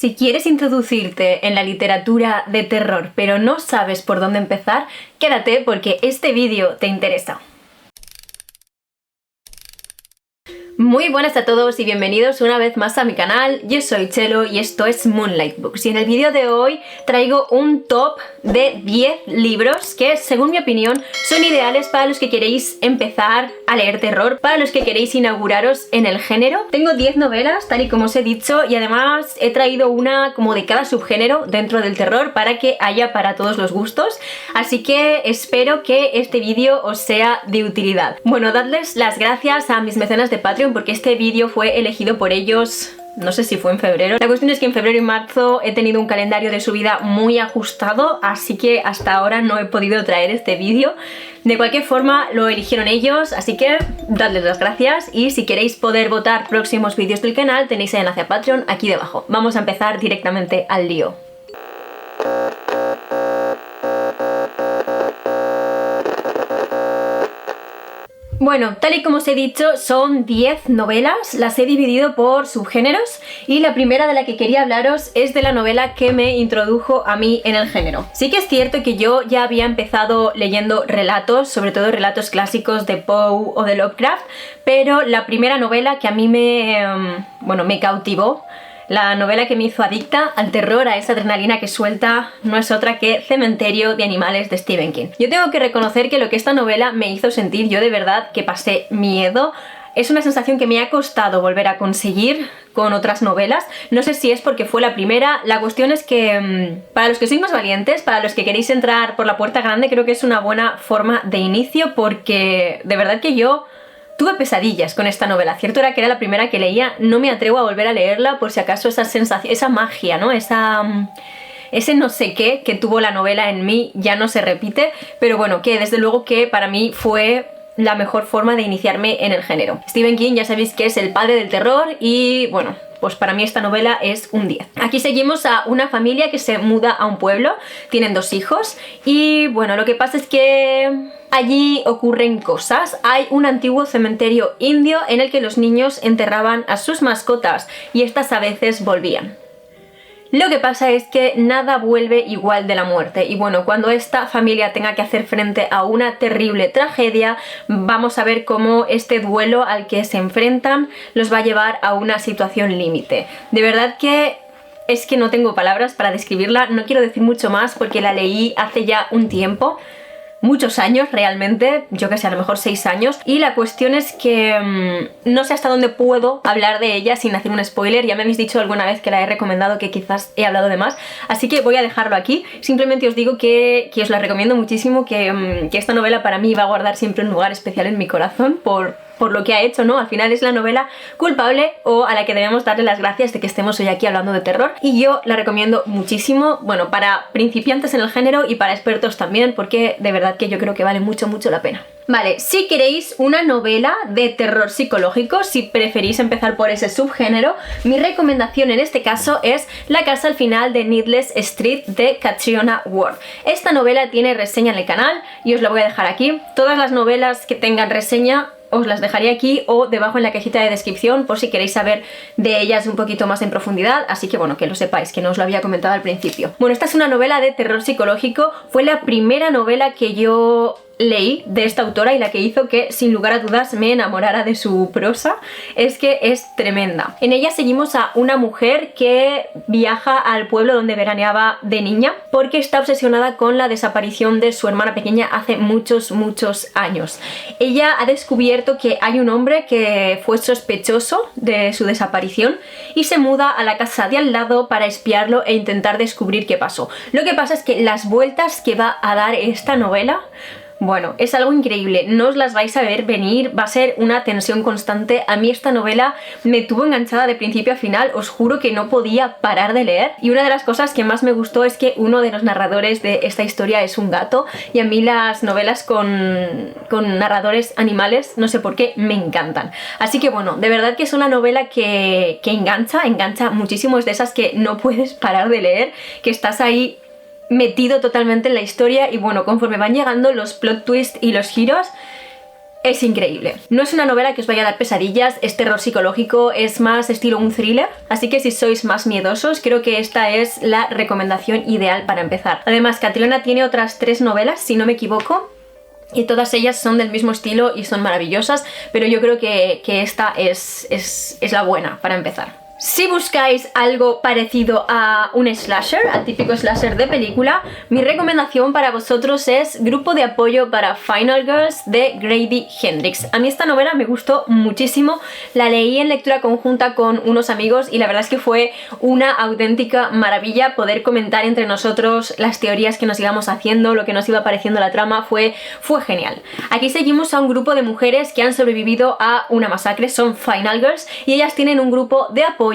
Si quieres introducirte en la literatura de terror pero no sabes por dónde empezar, quédate porque este vídeo te interesa. Muy buenas a todos y bienvenidos una vez más a mi canal. Yo soy Chelo y esto es Moonlight Books, y en el vídeo de hoy traigo un top de 10 libros que, según mi opinión, son ideales para los que queréis empezar a leer terror, para los que queréis inauguraros en el género. Tengo 10 novelas, tal y como os he dicho, y además he traído una como de cada subgénero dentro del terror para que haya para todos los gustos, así que espero que este vídeo os sea de utilidad. Bueno, dadles las gracias a mis mecenas de Patreon porque este vídeo fue elegido por ellos, no sé si fue en febrero. La cuestión es que en febrero y marzo he tenido un calendario de subida muy ajustado, así que hasta ahora no he podido traer este vídeo. De cualquier forma lo eligieron ellos, así que dadles las gracias, y si queréis poder votar próximos vídeos del canal tenéis el enlace a Patreon aquí debajo. Vamos a empezar directamente al lío. Bueno, tal y como os he dicho, son 10 novelas, las he dividido por subgéneros, y la primera de la que quería hablaros es de la novela que me introdujo a mí en el género. Sí que es cierto que yo ya había empezado leyendo relatos, sobre todo relatos clásicos de Poe o de Lovecraft, pero la primera novela que a mí me cautivó, la novela que me hizo adicta al terror, a esa adrenalina que suelta, no es otra que Cementerio de Animales de Stephen King. Yo tengo que reconocer que lo que esta novela me hizo sentir, yo de verdad que pasé miedo. Es una sensación que me ha costado volver a conseguir con otras novelas. No sé si es porque fue la primera. La cuestión es que para los que sois más valientes, para los que queréis entrar por la puerta grande, creo que es una buena forma de inicio, porque de verdad que yo tuve pesadillas con esta novela. Cierto era que era la primera que leía, no me atrevo a volver a leerla por si acaso esa sensación, esa magia, ¿no? Ese no sé qué que tuvo la novela en mí ya no se repite, pero bueno, que desde luego que para mí fue la mejor forma de iniciarme en el género. Stephen King ya sabéis que es el padre del terror y bueno, pues para mí esta novela es un 10. Aquí seguimos a una familia que se muda a un pueblo, tienen 2 hijos y bueno, lo que pasa es que allí ocurren cosas. Hay un antiguo cementerio indio en el que los niños enterraban a sus mascotas y estas a veces volvían. Lo que pasa es que nada vuelve igual de la muerte, y bueno, cuando esta familia tenga que hacer frente a una terrible tragedia, vamos a ver cómo este duelo al que se enfrentan los va a llevar a una situación límite. De verdad que es que no tengo palabras para describirla, no quiero decir mucho más porque la leí hace ya un tiempo. Muchos años realmente, yo que sé, a lo mejor 6 años, y la cuestión es que no sé hasta dónde puedo hablar de ella sin hacer un spoiler. Ya me habéis dicho alguna vez que la he recomendado, que quizás he hablado de más, así que voy a dejarlo aquí. Simplemente os digo que os la recomiendo muchísimo, que esta novela para mí va a guardar siempre un lugar especial en mi corazón por lo que ha hecho, ¿no? Al final es la novela culpable o a la que debemos darle las gracias de que estemos hoy aquí hablando de terror, y yo la recomiendo muchísimo, bueno, para principiantes en el género y para expertos también, porque de verdad que yo creo que vale mucho la pena. Vale, si queréis una novela de terror psicológico, si preferís empezar por ese subgénero, mi recomendación en este caso es La casa al final de Needless Street de Catriona Ward. Esta novela tiene reseña en el canal y os la voy a dejar aquí. Todas las novelas que tengan reseña os las dejaré aquí o debajo en la cajita de descripción por si queréis saber de ellas un poquito más en profundidad, así que bueno, que lo sepáis, que no os lo había comentado al principio. Bueno, esta es una novela de terror psicológico, fue la primera novela que yo leí de esta autora y la que hizo que sin lugar a dudas me enamorara de su prosa. Es que es tremenda. En ella seguimos a una mujer que viaja al pueblo donde veraneaba de niña porque está obsesionada con la desaparición de su hermana pequeña hace muchos años. Ella ha descubierto que hay un hombre que fue sospechoso de su desaparición y se muda a la casa de al lado para espiarlo e intentar descubrir qué pasó. Lo que pasa es que las vueltas que va a dar esta novela, bueno, es algo increíble, no os las vais a ver venir, va a ser una tensión constante. A mí esta novela me tuvo enganchada de principio a final, os juro que no podía parar de leer, y una de las cosas que más me gustó es que uno de los narradores de esta historia es un gato, y a mí las novelas con narradores animales, no sé por qué, me encantan. Así que bueno, de verdad que es una novela que engancha muchísimo, es de esas que no puedes parar de leer, que estás ahí metido totalmente en la historia, y bueno, conforme van llegando los plot twists y los giros, es increíble. No es una novela que os vaya a dar pesadillas, es terror psicológico, es más estilo un thriller, así que si sois más miedosos, creo que esta es la recomendación ideal para empezar. Además, Catriona tiene otras 3 novelas, si no me equivoco, y todas ellas son del mismo estilo y son maravillosas, pero yo creo que esta es la buena para empezar. Si buscáis algo parecido a un slasher, al típico slasher de película, mi recomendación para vosotros es Grupo de apoyo para Final Girls de Grady Hendrix. A mí esta novela me gustó muchísimo, la leí en lectura conjunta con unos amigos y la verdad es que fue una auténtica maravilla poder comentar entre nosotros las teorías que nos íbamos haciendo, lo que nos iba pareciendo la trama, fue genial. Aquí seguimos a un grupo de mujeres que han sobrevivido a una masacre, son Final Girls, y ellas tienen un grupo de apoyo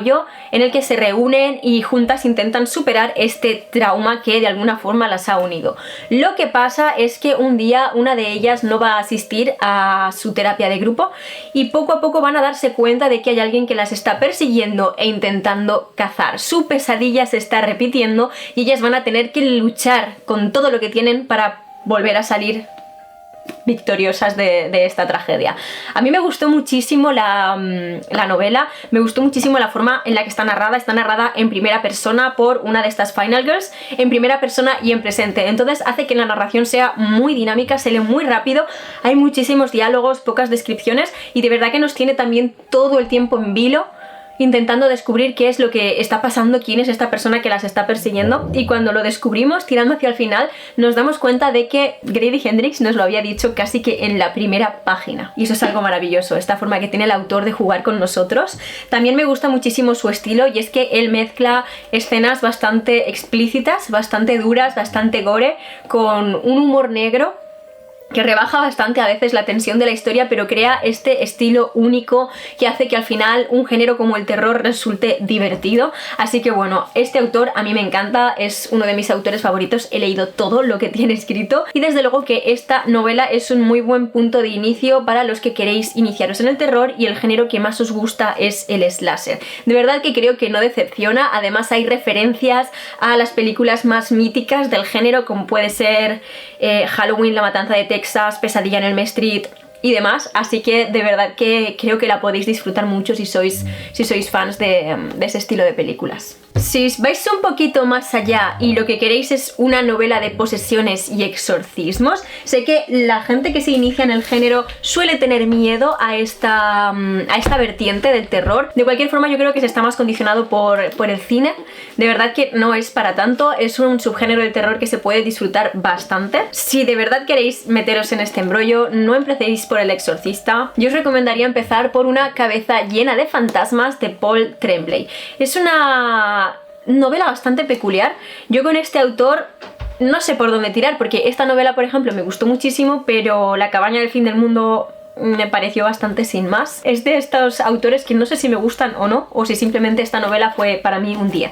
en el que se reúnen y juntas intentan superar este trauma que de alguna forma las ha unido. Lo que pasa es que un día una de ellas no va a asistir a su terapia de grupo y poco a poco van a darse cuenta de que hay alguien que las está persiguiendo e intentando cazar. Su pesadilla se está repitiendo y ellas van a tener que luchar con todo lo que tienen para volver a salir victoriosas de esta tragedia. A mí me gustó muchísimo la novela, me gustó muchísimo la forma en la que está narrada en primera persona por una de estas Final Girls, en primera persona y en presente, entonces hace que la narración sea muy dinámica, se lee muy rápido, hay muchísimos diálogos, pocas descripciones y de verdad que nos tiene también todo el tiempo en vilo, intentando descubrir qué es lo que está pasando, quién es esta persona que las está persiguiendo, y cuando lo descubrimos, tirando hacia el final, nos damos cuenta de que Grady Hendrix nos lo había dicho casi que en la primera página, y eso es algo maravilloso, esta forma que tiene el autor de jugar con nosotros. También me gusta muchísimo su estilo, y es que él mezcla escenas bastante explícitas, bastante duras, bastante gore, con un humor negro que rebaja bastante a veces la tensión de la historia, pero crea este estilo único que hace que al final un género como el terror resulte divertido. Así que bueno, este autor a mí me encanta, es uno de mis autores favoritos, he leído todo lo que tiene escrito y desde luego que esta novela es un muy buen punto de inicio para los que queréis iniciaros en el terror y el género que más os gusta es el slasher. De verdad que creo que no decepciona, además hay referencias a las películas más míticas del género como puede ser Halloween, La matanza de Texas, Pesadilla en Elm Street y demás, así que de verdad que creo que la podéis disfrutar mucho si sois fans de ese estilo de películas. Si vais un poquito más allá y lo que queréis es una novela de posesiones y exorcismos, sé que la gente que se inicia en el género suele tener miedo a esta vertiente del terror. De cualquier forma yo creo que se está más condicionado por el cine, de verdad que no es para tanto, es un subgénero del terror que se puede disfrutar bastante. Si de verdad queréis meteros en este embrollo, no empecéis por El exorcista, yo os recomendaría empezar por Una cabeza llena de fantasmas de Paul Tremblay. Es una novela bastante peculiar. Yo con este autor no sé por dónde tirar, porque esta novela, por ejemplo, me gustó muchísimo, pero La cabaña del fin del mundo me pareció bastante sin más. Es de estos autores que no sé si me gustan o no, o si simplemente esta novela fue para mí un 10.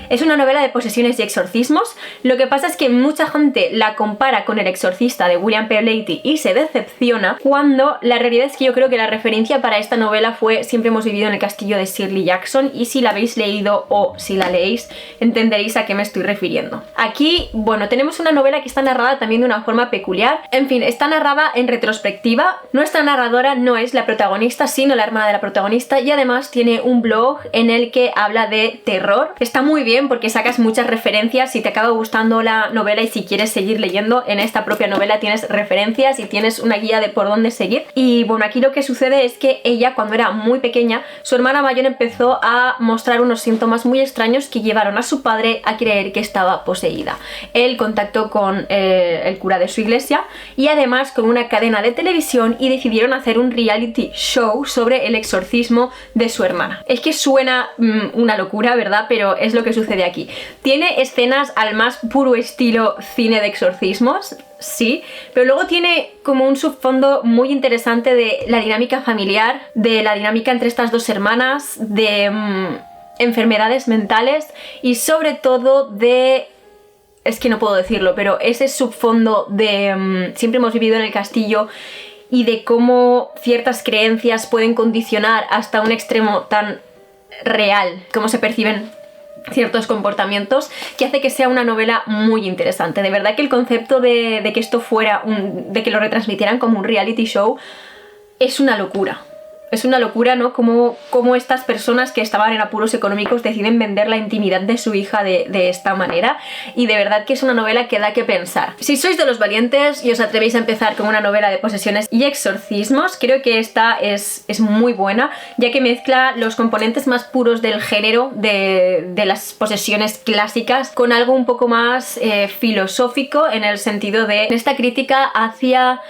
Es una novela de posesiones y exorcismos. Lo que pasa es que mucha gente la compara con El exorcista de William P. Blatty y se decepciona, cuando la realidad es que yo creo que la referencia para esta novela fue Siempre hemos vivido en el castillo de Shirley Jackson, y si la habéis leído o si la leéis entenderéis a qué me estoy refiriendo. Aquí, bueno, tenemos una novela que está narrada también de una forma peculiar. En fin, está narrada en retrospectiva. Nuestra narradora no es la protagonista, sino la hermana de la protagonista, y además tiene un blog en el que habla de terror. Está muy bien porque sacas muchas referencias. Si te acaba gustando la novela y si quieres seguir leyendo, en esta propia novela tienes referencias y tienes una guía de por dónde seguir. Y bueno, aquí lo que sucede es que ella, cuando era muy pequeña, su hermana mayor empezó a mostrar unos síntomas muy extraños que llevaron a su padre a creer que estaba poseída. Él contactó con el cura de su iglesia y además con una cadena de televisión, y decidieron hacer un reality show sobre el exorcismo de su hermana. Es que suena una locura, ¿verdad? Pero es lo que sucede aquí. Tiene escenas al más puro estilo cine de exorcismos, sí, pero luego tiene como un subfondo muy interesante de la dinámica familiar, de la dinámica entre estas dos hermanas, de enfermedades mentales y sobre todo de... es que no puedo decirlo, pero ese subfondo de Siempre hemos vivido en el castillo, y de cómo ciertas creencias pueden condicionar hasta un extremo tan real como se perciben ciertos comportamientos, que hace que sea una novela muy interesante. De verdad que el concepto de que esto fuera de que lo retransmitieran como un reality show es una locura. Es una locura, ¿no? Como estas personas que estaban en apuros económicos deciden vender la intimidad de su hija de esta manera, y de verdad que es una novela que da que pensar. Si sois de los valientes y os atrevéis a empezar con una novela de posesiones y exorcismos, creo que esta es muy buena, ya que mezcla los componentes más puros del género de las posesiones clásicas con algo un poco más filosófico, en el sentido de esta crítica hacia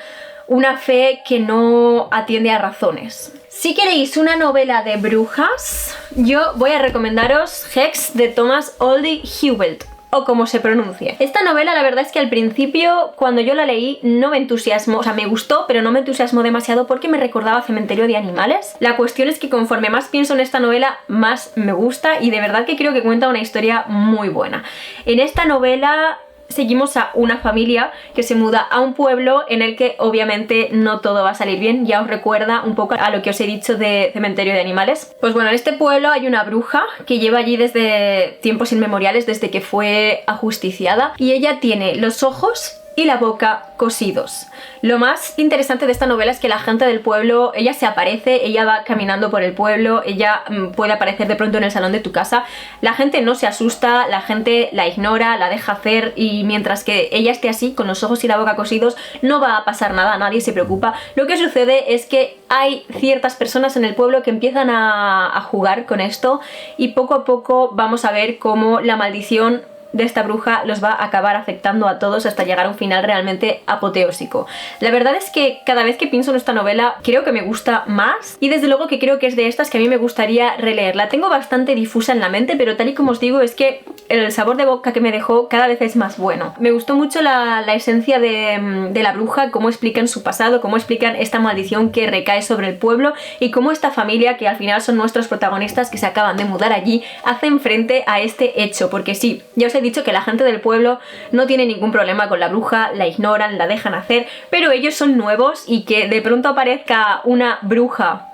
una fe que no atiende a razones. Si queréis una novela de brujas, yo voy a recomendaros Hex de Thomas Oldie Hubelt, o como se pronuncie. Esta novela, la verdad es que al principio, cuando yo la leí, no me entusiasmó, o sea, me gustó, pero no me entusiasmó demasiado porque me recordaba Cementerio de Animales. La cuestión es que conforme más pienso en esta novela, más me gusta, y de verdad que creo que cuenta una historia muy buena. En esta novela seguimos a una familia que se muda a un pueblo en el que obviamente no todo va a salir bien. Ya os recuerda un poco a lo que os he dicho de Cementerio de Animales. Pues bueno, en este pueblo hay una bruja que lleva allí desde tiempos inmemoriales, desde que fue ajusticiada, y ella tiene los ojos y la boca cosidos. Lo más interesante de esta novela es que la gente del pueblo, ella se aparece, ella va caminando por el pueblo, ella puede aparecer de pronto en el salón de tu casa. La gente no se asusta, la gente la ignora, la deja hacer, y mientras que ella esté así, con los ojos y la boca cosidos, no va a pasar nada, nadie se preocupa. Lo que sucede es que hay ciertas personas en el pueblo que empiezan a jugar con esto, y poco a poco vamos a ver cómo la maldición de esta bruja los va a acabar afectando a todos hasta llegar a un final realmente apoteósico. La verdad es que cada vez que pienso en esta novela creo que me gusta más, y desde luego que creo que es de estas que a mí me gustaría releer. La tengo bastante difusa en la mente, pero tal y como os digo, es que el sabor de boca que me dejó cada vez es más bueno. Me gustó mucho la esencia de la bruja, cómo explican su pasado, cómo explican esta maldición que recae sobre el pueblo, y cómo esta familia, que al final son nuestros protagonistas que se acaban de mudar allí, hacen frente a este hecho. Porque sí, ya os he dicho que la gente del pueblo no tiene ningún problema con la bruja, la ignoran, la dejan hacer, pero ellos son nuevos, y que de pronto aparezca una bruja,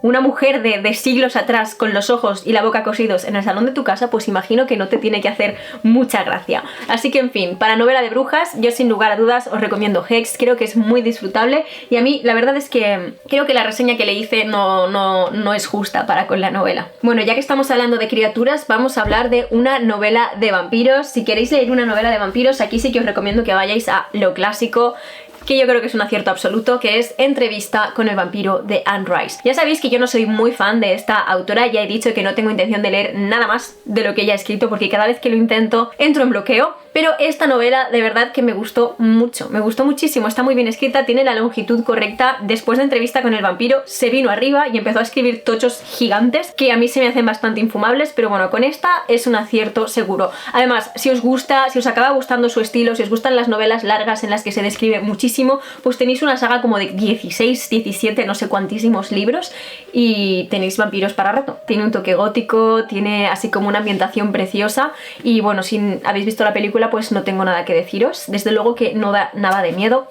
una mujer de siglos atrás con los ojos y la boca cosidos en el salón de tu casa, pues imagino que no te tiene que hacer mucha gracia. Así que en fin, para novela de brujas, yo sin lugar a dudas os recomiendo Hex. Creo que es muy disfrutable, y a mí la verdad es que creo que la reseña que le hice no es justa para con la novela. Bueno, ya que estamos hablando de criaturas, vamos a hablar de una novela de vampiros. Si queréis leer una novela de vampiros, aquí sí que os recomiendo que vayáis a lo clásico, que yo creo que es un acierto absoluto, que es Entrevista con el vampiro de Anne Rice. Ya sabéis que yo no soy muy fan de esta autora, ya he dicho que no tengo intención de leer nada más de lo que ella ha escrito, porque cada vez que lo intento entro en bloqueo, pero esta novela de verdad que me gustó mucho, me gustó muchísimo, está muy bien escrita, tiene la longitud correcta. Después de Entrevista con el vampiro se vino arriba y empezó a escribir tochos gigantes que a mí se me hacen bastante infumables, pero bueno, con esta es un acierto seguro. Además, si os gusta, si os acaba gustando su estilo, si os gustan las novelas largas en las que se describe muchísimo, pues tenéis una saga como de 16, 17, no sé cuantísimos libros, y tenéis vampiros para rato. Tiene un toque gótico, tiene así como una ambientación preciosa, y bueno, si habéis visto la película, pues no tengo nada que deciros. Desde luego que no da nada de miedo.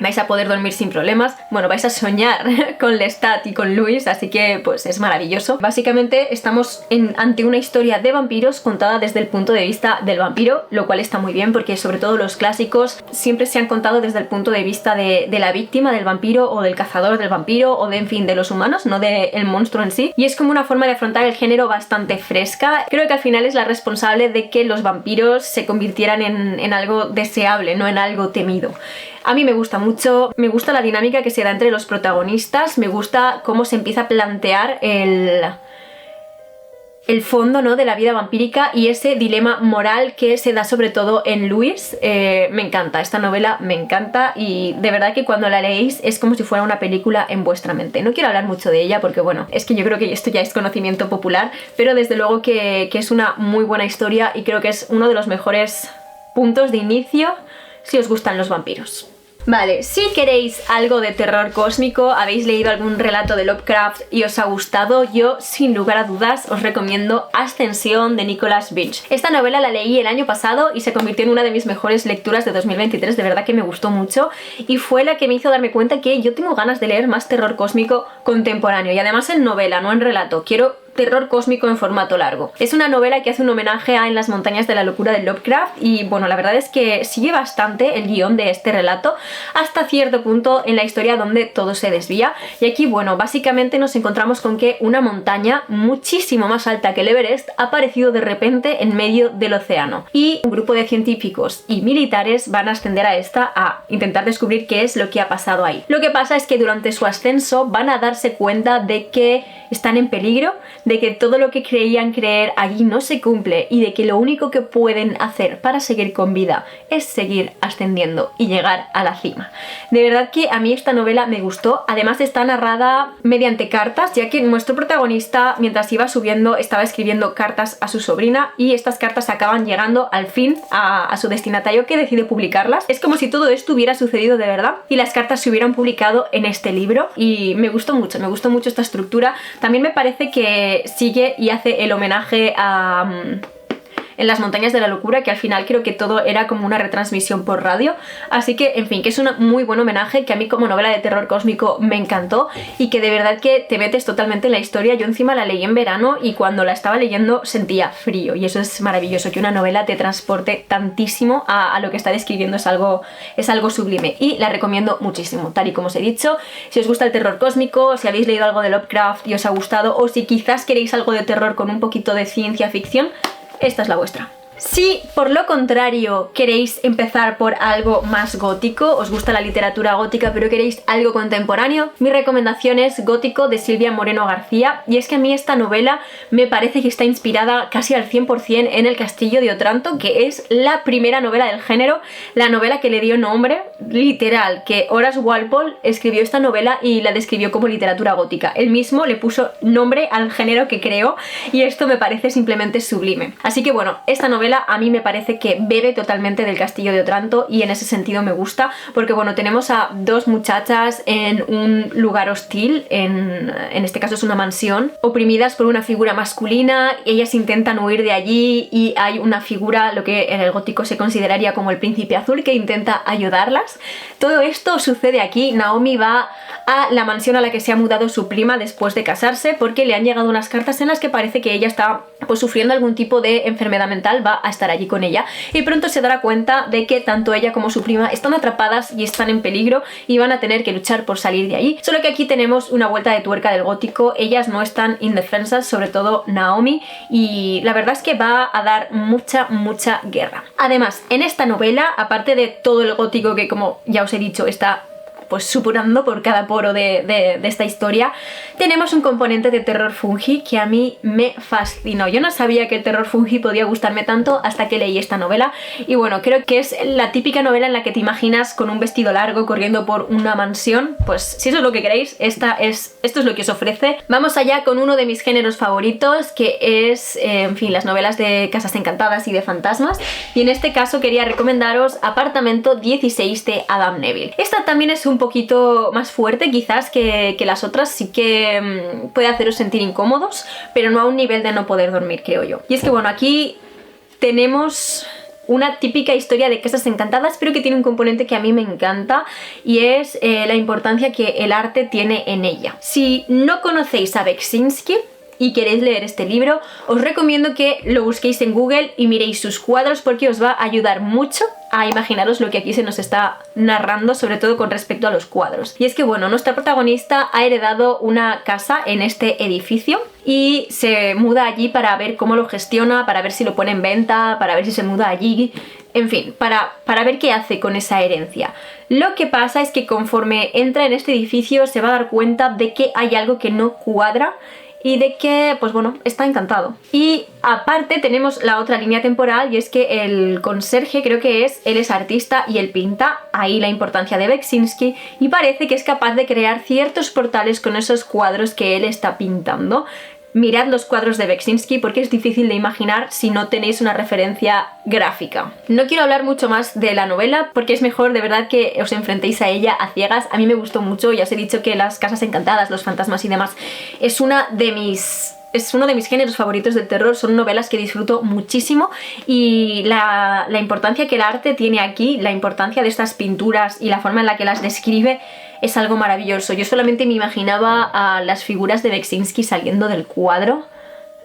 Vais a poder dormir sin problemas. Bueno, vais a soñar con Lestat y con Louis, así que pues es maravilloso. Básicamente estamos ante una historia de vampiros contada desde el punto de vista del vampiro, lo cual está muy bien, porque sobre todo los clásicos siempre se han contado desde el punto de vista de la víctima del vampiro, o del cazador del vampiro, o de, en fin, de los humanos, no del monstruo en sí. Y es como una forma de afrontar el género bastante fresca. Creo que al final es la responsable de que los vampiros se convirtieran en algo deseable, no en algo temido. A mí me gusta mucho, me gusta la dinámica que se da entre los protagonistas, me gusta cómo se empieza a plantear el fondo, ¿no?, de la vida vampírica, y ese dilema moral que se da sobre todo en Louis. Me encanta, esta novela me encanta, y de verdad que cuando la leéis es como si fuera una película en vuestra mente. No quiero hablar mucho de ella porque bueno, es que yo creo que esto ya es conocimiento popular, pero desde luego que es una muy buena historia, y creo que es uno de los mejores puntos de inicio si os gustan los vampiros. Vale, si queréis algo de terror cósmico, habéis leído algún relato de Lovecraft y os ha gustado, yo sin lugar a dudas os recomiendo Ascensión de Nicholas Winch. Esta novela la leí el año pasado y se convirtió en una de mis mejores lecturas de 2023, de verdad que me gustó mucho, y fue la que me hizo darme cuenta que yo tengo ganas de leer más terror cósmico contemporáneo, y además en novela, no en relato. Quiero terror cósmico en formato largo. Es una novela que hace un homenaje a En las montañas de la locura de Lovecraft y bueno, la verdad es que sigue bastante el guión de este relato hasta cierto punto en la historia donde todo se desvía. Y aquí, bueno, básicamente nos encontramos con que una montaña muchísimo más alta que el Everest ha aparecido de repente en medio del océano y un grupo de científicos y militares van a ascender a esta a intentar descubrir qué es lo que ha pasado ahí. Lo que pasa es que durante su ascenso van a darse cuenta de que están en peligro, de que todo lo que creían creer allí no se cumple y de que lo único que pueden hacer para seguir con vida es seguir ascendiendo y llegar a la cima. De verdad que a mí esta novela me gustó, además está narrada mediante cartas, ya que nuestro protagonista mientras iba subiendo estaba escribiendo cartas a su sobrina y estas cartas acaban llegando al fin a su destinatario, que decide publicarlas. Es como si todo esto hubiera sucedido de verdad y las cartas se hubieran publicado en este libro y me gustó mucho esta estructura. También me parece que sigue y hace el homenaje a En las montañas de la locura, que al final creo que todo era como una retransmisión por radio, así que en fin, que es un muy buen homenaje, que a mí como novela de terror cósmico me encantó y que de verdad que te metes totalmente en la historia. Yo encima la leí en verano y cuando la estaba leyendo sentía frío y eso es maravilloso, que una novela te transporte tantísimo a lo que está describiendo, es algo sublime y la recomiendo muchísimo, tal y como os he dicho. Si os gusta el terror cósmico, si habéis leído algo de Lovecraft y os ha gustado, o si quizás queréis algo de terror con un poquito de ciencia ficción, esta es la vuestra. Si por lo contrario queréis empezar por algo más gótico, os gusta la literatura gótica pero queréis algo contemporáneo, mi recomendación es Gótico de Silvia Moreno García, y es que a mí esta novela me parece que está inspirada casi al 100% en El Castillo de Otranto, que es la primera novela del género, la novela que le dio nombre, literal, que Horace Walpole escribió esta novela y la describió como literatura gótica. Él mismo le puso nombre al género que creó y esto me parece simplemente sublime. Así que bueno, esta novela a mí me parece que bebe totalmente del Castillo de Otranto y en ese sentido me gusta porque bueno, tenemos a dos muchachas en un lugar hostil, en este caso es una mansión, oprimidas por una figura masculina, ellas intentan huir de allí y hay una figura, lo que en el gótico se consideraría como el príncipe azul, que intenta ayudarlas. Todo esto sucede aquí. Naomi va a la mansión a la que se ha mudado su prima después de casarse porque le han llegado unas cartas en las que parece que ella está pues sufriendo algún tipo de enfermedad mental, va a estar allí con ella y pronto se dará cuenta de que tanto ella como su prima están atrapadas y están en peligro y van a tener que luchar por salir de ahí. Solo que aquí tenemos una vuelta de tuerca del gótico, ellas no están indefensas, sobre todo Naomi, y la verdad es que va a dar mucha guerra. Además, en esta novela, aparte de todo el gótico que, como ya os he dicho, está pues supurando por cada poro de esta historia, tenemos un componente de terror fungi que a mí me fascinó. Yo no sabía que el terror fungi podía gustarme tanto hasta que leí esta novela y bueno, creo que es la típica novela en la que te imaginas con un vestido largo corriendo por una mansión. Pues si eso es lo que queréis, esto es lo que os ofrece. Vamos allá con uno de mis géneros favoritos, que es, en fin, las novelas de casas encantadas y de fantasmas, y en este caso quería recomendaros Apartamento 16 de Adam Neville. Esta también es un poquito más fuerte quizás que las otras, sí que puede haceros sentir incómodos, pero no a un nivel de no poder dormir, creo yo. Y es que bueno, aquí tenemos una típica historia de casas encantadas, pero que tiene un componente que a mí me encanta y es la importancia que el arte tiene en ella. Si no conocéis a Beksinski y queréis leer este libro, os recomiendo que lo busquéis en Google y miréis sus cuadros porque os va a ayudar mucho a imaginaros lo que aquí se nos está narrando, sobre todo con respecto a los cuadros. Y es que bueno, nuestra protagonista ha heredado una casa en este edificio y se muda allí para ver cómo lo gestiona, para ver si lo pone en venta, para ver si se muda allí, en fin, para ver qué hace con esa herencia. Lo que pasa es que conforme entra en este edificio se va a dar cuenta de que hay algo que no cuadra y de que, pues bueno, está encantado. Y aparte tenemos la otra línea temporal y es que el conserje, creo que él es artista y él pinta, ahí la importancia de Beksinski, y parece que es capaz de crear ciertos portales con esos cuadros que él está pintando. Mirad los cuadros de Beksinski porque es difícil de imaginar si no tenéis una referencia gráfica. No quiero hablar mucho más de la novela porque es mejor de verdad que os enfrentéis a ella a ciegas. A mí me gustó mucho, ya os he dicho que las casas encantadas, los fantasmas y demás es uno de mis géneros favoritos del terror, son novelas que disfruto muchísimo y la importancia que el arte tiene aquí, la importancia de estas pinturas y la forma en la que las describe es algo maravilloso. Yo solamente me imaginaba a las figuras de Beksinski saliendo del cuadro.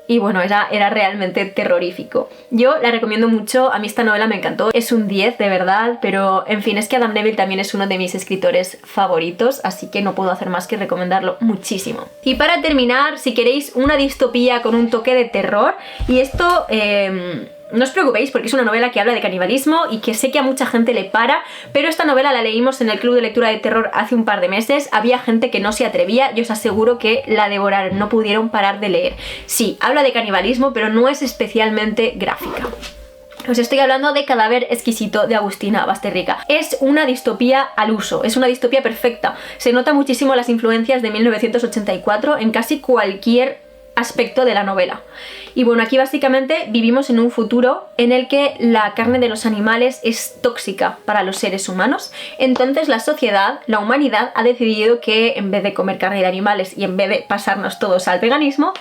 y bueno, era realmente terrorífico. Yo la recomiendo mucho, a mí esta novela me encantó, es un 10 de verdad, pero en fin, es que Adam Neville también es uno de mis escritores favoritos, así que no puedo hacer más que recomendarlo muchísimo. Y para terminar, si queréis una distopía con un toque de terror, y esto... no os preocupéis porque es una novela que habla de canibalismo y que sé que a mucha gente le para, pero esta novela la leímos en el club de lectura de terror hace un par de meses, había gente que no se atrevía y os aseguro que la devoraron, no pudieron parar de leer. Sí, habla de canibalismo, pero no es especialmente gráfica. Os estoy hablando de Cadáver exquisito de Agustina Basterrica. Es una distopía al uso, es una distopía perfecta. Se nota muchísimo las influencias de 1984 en casi cualquier aspecto de la novela. Y bueno, aquí básicamente vivimos en un futuro en el que la carne de los animales es tóxica para los seres humanos. Entonces la sociedad, la humanidad, ha decidido que en vez de comer carne de animales y en vez de pasarnos todos al veganismo,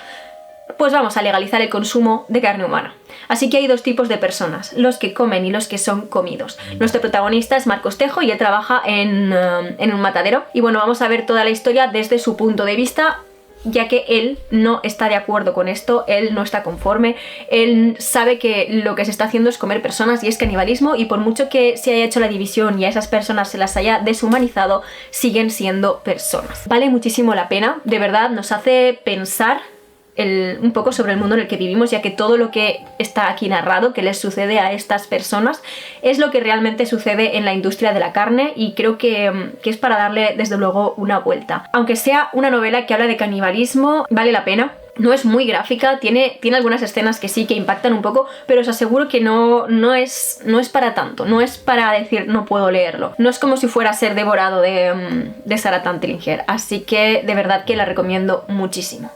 pues vamos a legalizar el consumo de carne humana. Así que hay dos tipos de personas, los que comen y los que son comidos. Nuestro protagonista es Marcos Tejo y él trabaja en un matadero. Y bueno, vamos a ver toda la historia desde su punto de vista, ya que él no está de acuerdo con esto, él no está conforme, él sabe que lo que se está haciendo es comer personas y es canibalismo, y por mucho que se haya hecho la división y a esas personas se las haya deshumanizado, siguen siendo personas. Vale muchísimo la pena, de verdad, nos hace pensar un poco sobre el mundo en el que vivimos, ya que todo lo que está aquí narrado, que les sucede a estas personas, es lo que realmente sucede en la industria de la carne, y creo que es para darle desde luego una vuelta. Aunque sea una novela que habla de canibalismo, vale la pena. No es muy gráfica, tiene algunas escenas que sí que impactan un poco, pero os aseguro que no es para tanto, no es para decir no puedo leerlo. No es como si fuera a ser devorado de Sarah Tantlinger, así que de verdad que la recomiendo muchísimo.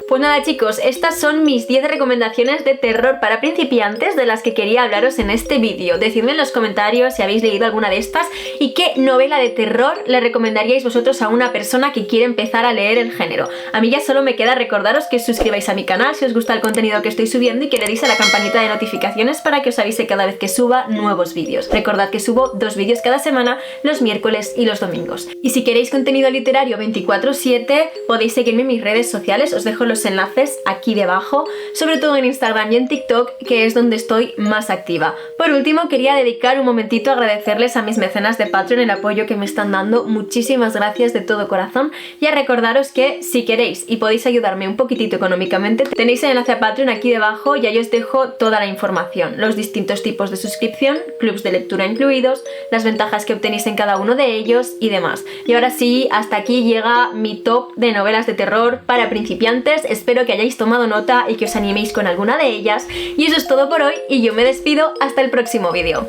Pues nada chicos, estas son mis 10 recomendaciones de terror para principiantes de las que quería hablaros en este vídeo. Decidme en los comentarios si habéis leído alguna de estas y qué novela de terror le recomendaríais vosotros a una persona que quiere empezar a leer el género. A mí ya solo me queda recordaros que os suscribáis a mi canal si os gusta el contenido que estoy subiendo y que le deis a la campanita de notificaciones para que os avise cada vez que suba nuevos vídeos. Recordad que subo 2 vídeos cada semana, los miércoles y los domingos. Y si queréis contenido literario 24/7 podéis seguirme en mis redes sociales, os dejo los enlaces aquí debajo, sobre todo en Instagram y en TikTok, que es donde estoy más activa. Por último, quería dedicar un momentito a agradecerles a mis mecenas de Patreon el apoyo que me están dando, muchísimas gracias de todo corazón, y a recordaros que si queréis y podéis ayudarme un poquitito económicamente, tenéis el enlace a Patreon aquí debajo y ahí os dejo toda la información, los distintos tipos de suscripción, clubs de lectura incluidos, las ventajas que obtenéis en cada uno de ellos y demás. Y ahora sí, hasta aquí llega mi top de novelas de terror para principiantes. Espero que hayáis tomado nota y que os animéis con alguna de ellas. Y eso es todo por hoy y yo me despido hasta el próximo vídeo.